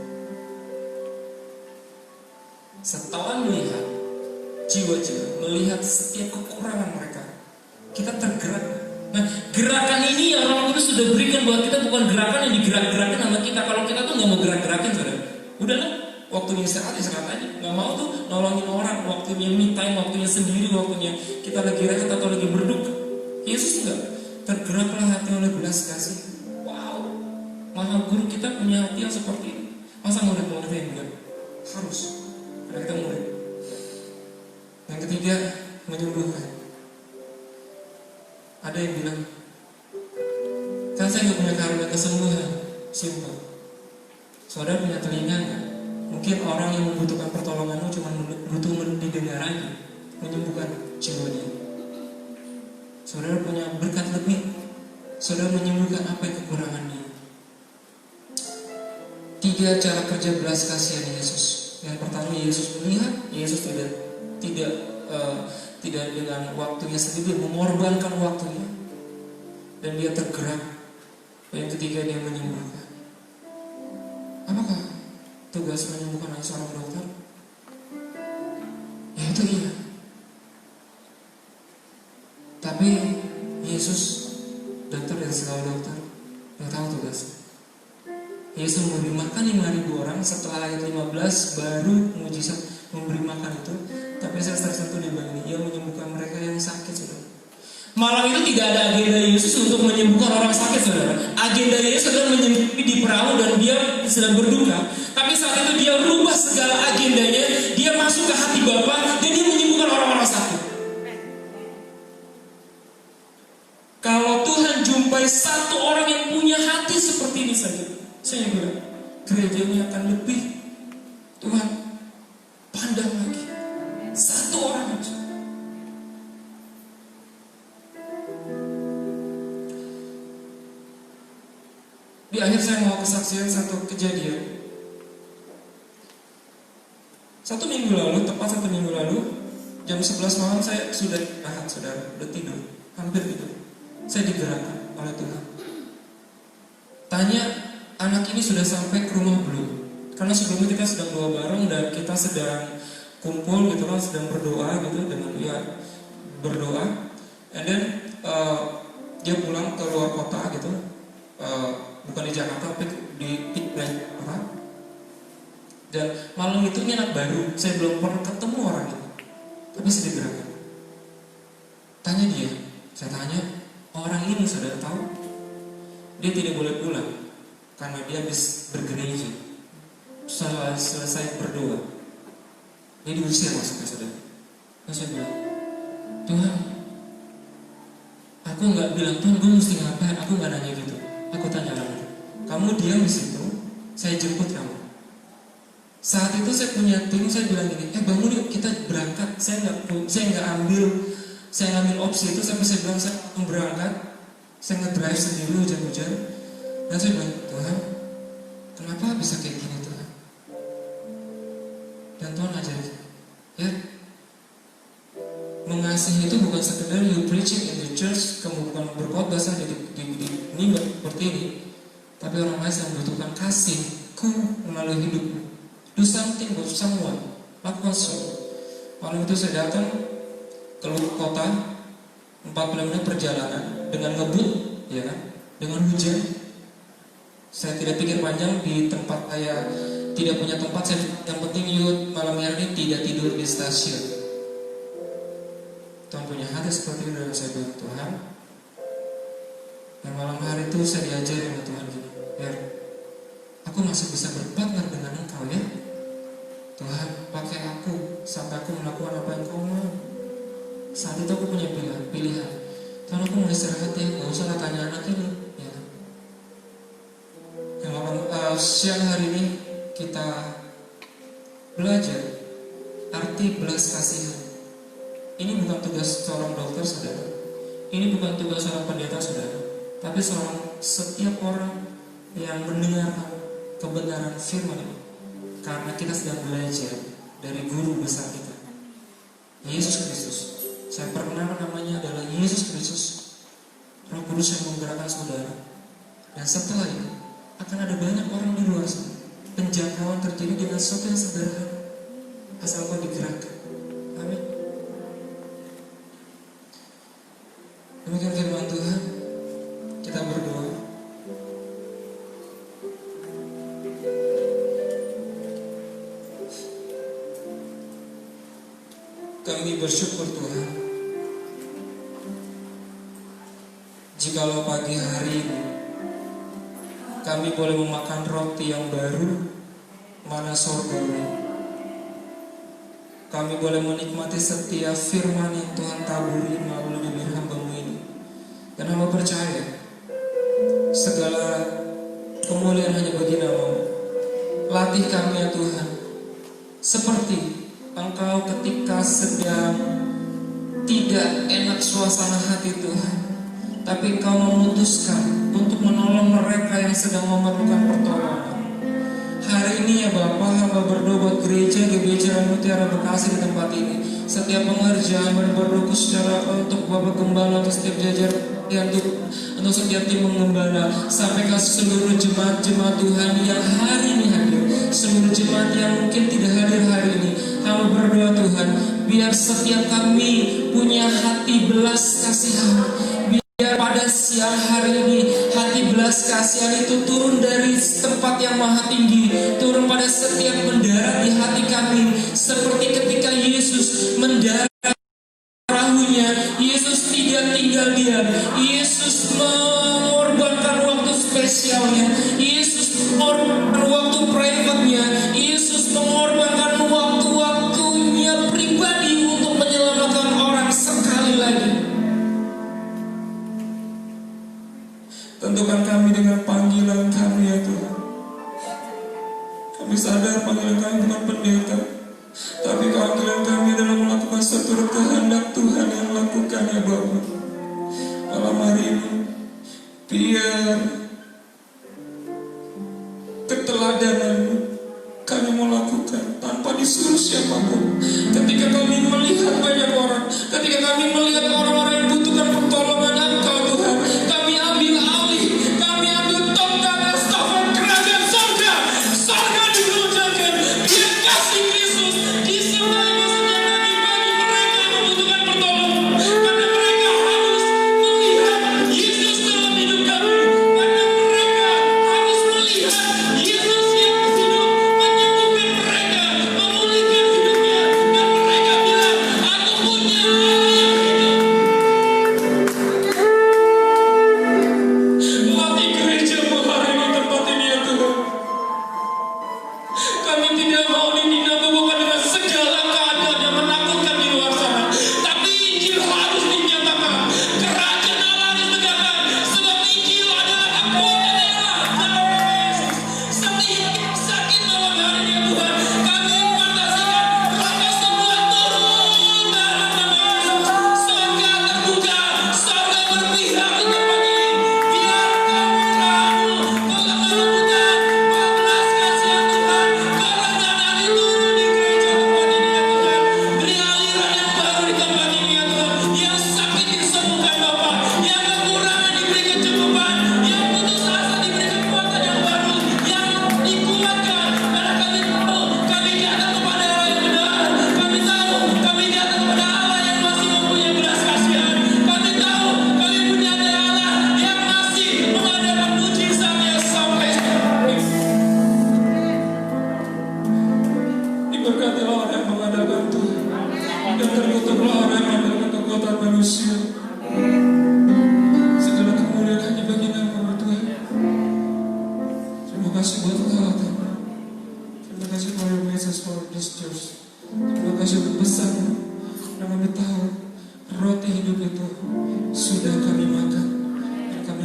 Setelah melihat jiwa-jiwa, melihat setiap kekurangan mereka, kita tergerak. Nah, gerakan ini yang Roh Kudus sudah berikan buat kita, bukan gerakan yang digerak-gerakin sama kita. Kalau kita tuh nggak mau gerak-gerakin, saudara, udahlah, waktunya istirahat aja. Nggak mau tuh nolongin orang, waktunya me time, waktunya sendiri, waktunya kita lagi rehat atau lagi berduka. Yesus enggak, tergeraklah hati oleh belas kasih. Wow, Maha Guru kita punya hati yang seperti ini. Masa murid-murid yang enggak? Harus, karena kita murid. Yang ketiga, menyembuhkan. Ada yang bilang, kan saya nggak punya karunia kesembuhan. Simpel. Saudara punya telinga nggak? Mungkin orang yang membutuhkan pertolonganmu cuma butuh didengar aja, menyembuhkan jiwa dia. Saudara punya berkat lebih, saudara menyembuhkan apa yang kekurangan dia. 3 cara kerja belas kasihan Yesus. Yang pertama, Yesus melihat, Yesus tidak dengan waktunya sendiri, mengorbankan waktunya, dan dia tergerak. Yang ketiga, dia menyembuhkan. Apakah tugas menyembuhkan hanya seorang dokter? Ya itu iya. Tapi Yesus dokter dan segala dokter yang tahu tugasnya. Yesus memberi makan 5.000 orang. Setelah ayat 15 baru mujizat memberi makan itu. Tapi saya tersentuh di bagian ini, ia menyembuhkan mereka yang sakit, saudara. Malam itu tidak ada agenda Yesus untuk menyembuhkan orang sakit, saudara. Agenda Yesus adalah menyembuhi di perahu dan dia sedang berduka. Tapi saat itu dia rubah segala agendanya, dia masuk ke hati Bapa dan dia menyembuhkan orang-orang sakit. Kalau Tuhan jumpai satu orang yang punya hati seperti ini saja, saya bilang gerejanya akan lebih Tuhan pandang lagi. Satu orang aja. Di akhir saya mau kesaksian satu kejadian. 1 minggu lalu, tepat 1 minggu lalu, jam 11 malam saya sudah istirahat, saudara, udah tidur, hampir tidur. Saya digerakkan oleh Tuhan. Tanya, anak ini sudah sampai ke rumah belum? Karena sebelumnya kita sedang doa bareng dan kita sedang kumpul gitu kan, sedang berdoa gitu dengan dia berdoa. And then dia pulang ke luar kota gitu, bukan di Jakarta tapi di Jakarta. Dan malam itu ini anak baru, saya belum pernah ketemu orang ini, tapi saya digerakkan. Tanya dia, saya tanya, orang ini saudara tahu, dia tidak boleh pulang karena dia habis bergereja, selesai berdoa. Dia diusir masuk ke saudara. Terus saya bilang, Tuhan, aku nggak bilang Tuhan gue mesti ngapain, aku nggak nanya gitu. Aku tanya lagi, kamu diam di situ, saya jemput kamu. Saat itu saya punya tim, saya bilang gini, bangun yuk kita berangkat. Saya nggak ambil opsi itu sampai saya bilang saya akan berangkat. Saya nge-drive sendiri hujan-hujan. Dan saya bilang, Tuhan, kenapa bisa kayak gini Tuhan? Dan Tuhan ajarin, ya, mengasihi itu bukan sekedar you preaching in the church, kamu bukan berkhotbah saja di mimbar seperti ini, tapi orang lain yang membutuhkan kasihku melalui hidupmu. Do something for someone, lakukan sesuatu. Malam itu saya datang ke kota, 40 menit perjalanan dengan ngebut, ya kan, dengan hujan. Saya tidak pikir panjang di tempat saya tidak punya tempat. Yang penting yuk malam hari ini tidak tidur di stasiun. Tuhan punya hati seperti itu dan saya bilang, Tuhan, yang malam hari itu saya diajari sama Tuhan gini, biar aku masih bisa berpartner dengan Engkau ya. Tuhan, pakai aku sampai aku melakukan apa yang Kau mau. Saat itu aku punya pilihan. Tuhan, aku mau istirahat ya, gak usah tanya anak ini ya. Yang malam siang hari ini kita belajar arti belas kasihan. Ini bukan tugas seorang dokter saudara, ini bukan tugas seorang pendeta saudara, tapi setiap orang yang mendengarkan kebenaran firman ini. Karena kita sedang belajar dari guru besar kita, Yesus Kristus. Saya perkenalkan namanya adalah Yesus Kristus. Roh Kudus yang menggerakkan saudara. Dan setelah itu akan ada banyak orang di luar sana. Penjangkauan terjadi dengan sesuatu yang sederhana, asal kau digerakkan. Amin. Demikian firman Tuhan. Kita berdoa. Kami bersyukur Tuhan, jikalau pagi hari ini kami boleh memakan roti yang baru, mana sorgawi. Kami boleh menikmati setiap firman yang Tuhan taburi melalui bibir hamba-Mu ini. Dan hamba percaya segala kemuliaan hanya bagi nama-Mu. Latih kami ya Tuhan, seperti Engkau ketika sedang tidak enak suasana hati Tuhan, tapi Engkau memutuskan untuk menolong mereka yang sedang memerlukan pertolongan. Hari ini ya Bapa, hamba berdoa buat gereja Mutiara Bekasi di tempat ini. Setiap pengerja hamba berdoa secara untuk Bapak Gembala, untuk setiap jajar yang untuk setiap tim menggembala, sampai ke seluruh jemaat-jemaat Tuhan yang hari ini hadir, seluruh jemaat yang mungkin tidak hadir hari ini. Hamba berdoa Tuhan, biar setiap kami punya hati belas kasihan. Biar pada siang hari ini hati belas kasihan itu turun dari tempat yang maha tinggi, turun pada setiap mendarat di hati kami, seperti ketika Yesus mendarat perahunya. Yesus tidak tinggal diam. Yesus mengorbankan waktu spesialnya. Yesus mengorbankan waktu private-nya. Yesus mengorbankan waktu-waktunya pribadi untuk menyelamatkan orang sekali lagi. Tentukan kami dengan panggilan kami ya Tuhan. Kami sadar panggilan kami bukan pendeta, tapi panggilan kami adalah melakukan seturut kehendak Tuhan yang lakukan ya Bapa. Malam hari ini biar keteladanan-Mu kami mau lakukan tanpa disuruh siapapun. Ketika kami melihat banyak orang, ketika kami melihat orang-orang yang butuhkan pertolongan Engkau Tuhan, kami ambil alih, kami ambil tongkat estafet kerajaan surga. Surga dikerjakan, biar kasih Kristus disertai setiap kami bagi mereka yang membutuhkan pertolongan. Karena mereka harus melihat Yesus dalam hidup kami. Karena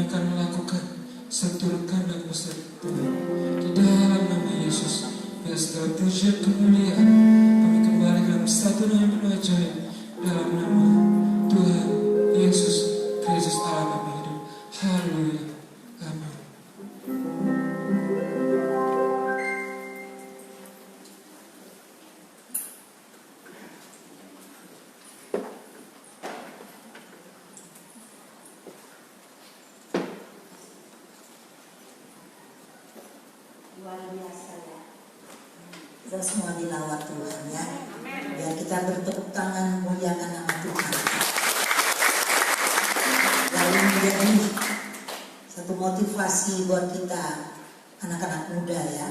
kami akan melakukan seturut kehendak Tuhan. Di dalam nama Yesus, ya segala puji kemuliaan kami kembali dalam satu nama penuh ajaib dalam nama Tuhan Yesus Kristus Allah kami hidup. Haleluya. Amin. Luar biasa ya. Kita semua dilawat Tuhan ya. Biar kita bertepuk tangan muliakan nama Tuhan. Lalu menjadi satu motivasi buat kita anak-anak muda ya,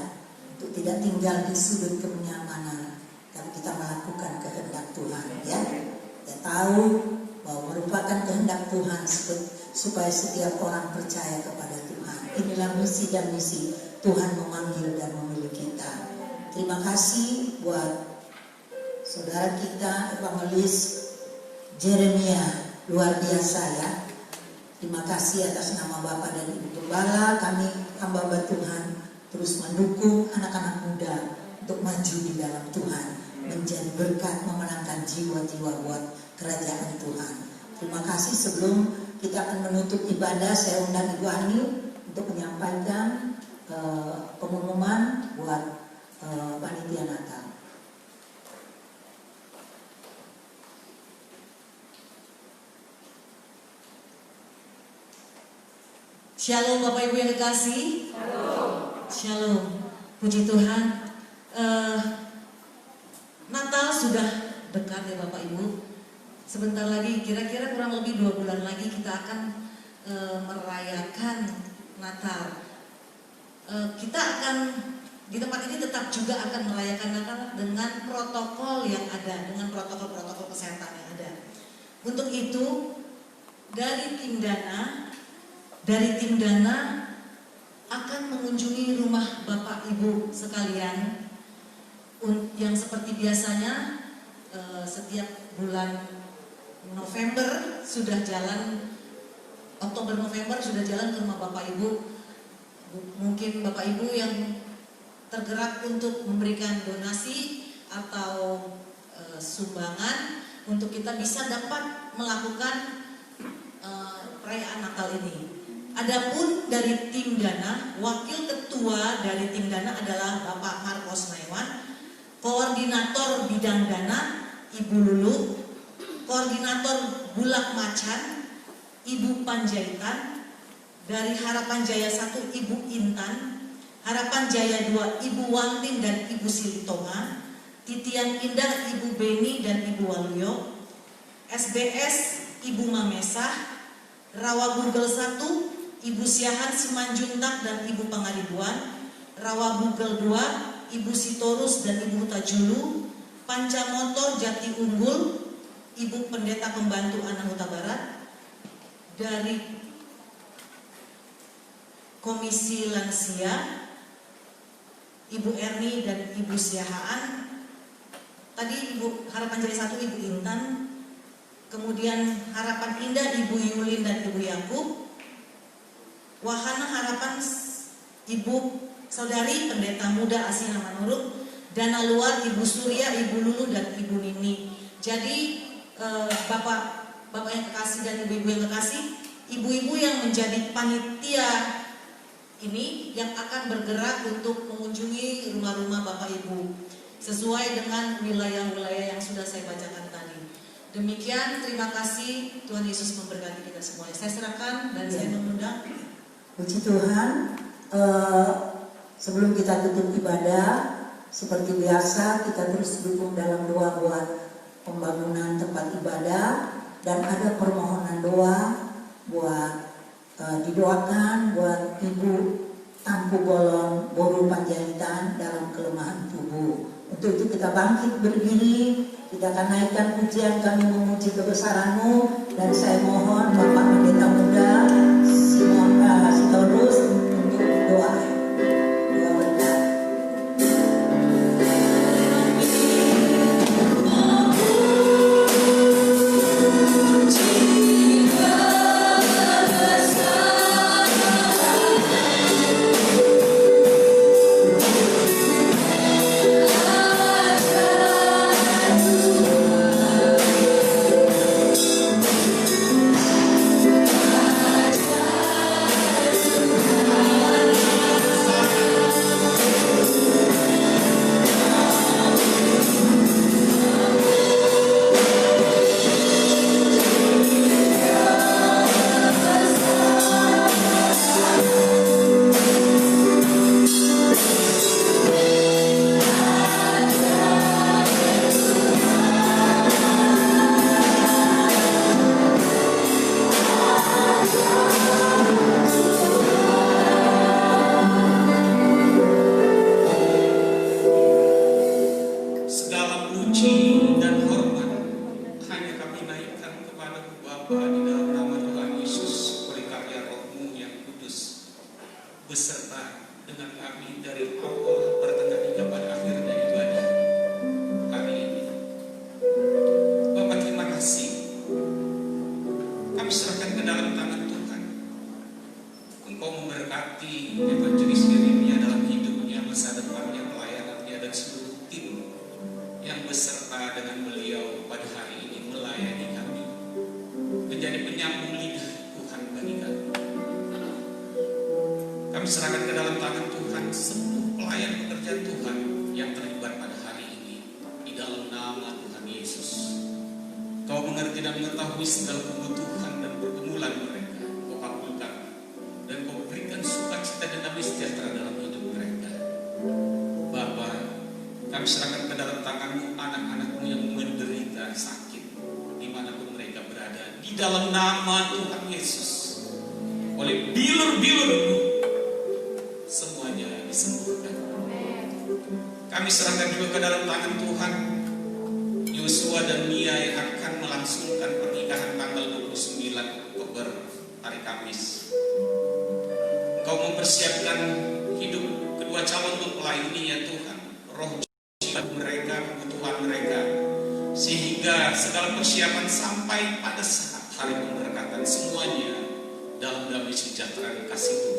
untuk tidak tinggal di sudut kenyamanan, tapi kita melakukan kehendak Tuhan ya. Kita tahu bahwa merupakan kehendak Tuhan supaya setiap orang percaya kepada Tuhan. Inilah misi dan misi Tuhan memanggil dan memilih kita. Terima kasih buat saudara kita evangelis Jeremia, luar biasa ya. Terima kasih atas nama Bapak dan Ibu Gembala. Kami hamba Tuhan terus mendukung anak-anak muda untuk maju di dalam Tuhan, menjadi berkat memenangkan jiwa-jiwa buat kerajaan Tuhan. Terima kasih. Sebelum kita akan menutup ibadah, saya undang Ibu Ani untuk menyampaikan pengumuman buat panitia Natal. Shalom Bapak Ibu yang kekasih. Shalom. Puji Tuhan. Natal sudah dekat ya Bapak Ibu. Sebentar lagi, kira-kira kurang lebih 2 bulan lagi kita akan merayakan Natal. Kita akan di tempat ini tetap juga akan merayakan Natal dengan protokol yang ada, dengan protokol-protokol kesehatan yang ada. Untuk itu dari tim Dana akan mengunjungi rumah Bapak Ibu sekalian yang seperti biasanya setiap bulan November sudah jalan, Oktober November sudah jalan ke rumah Bapak Ibu. Mungkin Bapak Ibu yang tergerak untuk memberikan donasi atau sumbangan untuk kita bisa dapat melakukan perayaan Natal ini. Adapun dari tim Dana, wakil ketua dari tim Dana adalah Bapak Marcos Naiwan, koordinator bidang Dana Ibu Lulu, koordinator Bulak Macan Ibu Panjaitan, dari Harapan Jaya 1 Ibu Intan, Harapan Jaya 2 Ibu Wantin dan Ibu Silitonga, Titian Indah Ibu Beni dan Ibu Waluyo, SBS Ibu Mamesah, Rawa Bugel 1 Ibu Siahan Simanjuntak dan Ibu Pangaribuan, Rawa Bugel 2 Ibu Sitorus dan Ibu Tajulu, Panca Motor Jati Unggul Ibu Pendeta Pembantu Anak Huta Barat, dari Komisi Lansia Ibu Erni dan Ibu Siahaan, tadi Ibu Harapan Jaya 1 Ibu Intan, kemudian Harapan Indah Ibu Yulin dan Ibu Yakub, Wahana Harapan Ibu Saudari Pendeta Muda Asina Manurung, Dana Luar Ibu Surya, Ibu Lulu dan Ibu Nini. Jadi Bapak yang kekasih dan ibu-ibu yang kekasih, ibu-ibu yang menjadi panitia ini yang akan bergerak untuk mengunjungi rumah-rumah Bapak Ibu sesuai dengan wilayah-wilayah yang sudah saya bacakan tadi. Demikian, terima kasih. Tuhan Yesus memberkati kita semuanya. Saya serahkan dan saya mengundang. Puji Tuhan. Sebelum kita tutup ibadah, seperti biasa kita terus dukung dalam doa buat pembangunan tempat ibadah, dan ada permohonan doa buat didoakan buat Ibu Tampu Bolon Boru Panjaitan dalam kelemahan tubuh. Untuk itu kita bangkit berdiri, kita akan naikkan pujian Kami Memuji Kebesaran-Mu, dan saya mohon Bapak Pendeta Muda Sitorus untuk doa berkat. Jiwa besar Engkau memberkati Evangelis Yeremia dalam hidupnya, masa depannya, pelayanannya, dan seluruh tim yang beserta dengan beliau pada hari ini melayani kami, menjadi penyambung lidah Tuhan bagi kami. Kami serahkan ke dalam tangan Tuhan seluruh pelayan pekerjaan Tuhan yang terlibat pada hari ini di dalam nama Tuhan Yesus. Kau mengerti dan mengetahui segala kebutuhan dan pergumulan mereka. Kau kabulkan dan kau berikan sukacita dan damai sejahtera dalam hidup mereka. Bapa, kami serahkan ke dalam tangan-Mu anak-anak-Mu yang menderita sakit dimanapun mereka berada. Di dalam nama Tuhan Yesus, oleh bilur-bilur-Mu semuanya disembuhkan. Kami serahkan juga ke dalam tangan Tuhan Yosua dan Mia yang akan melangsungkan pernikahan tanggal 29 Oktober hari Kamis. Engkau mempersiapkan hidup kedua calon mempelai ini ya Tuhan. Roh jiwa mereka, kebutuhan mereka, sehingga segala persiapan sampai pada saat hari pemberkatan semuanya dalam damai sejahtera dan kasih Tuhan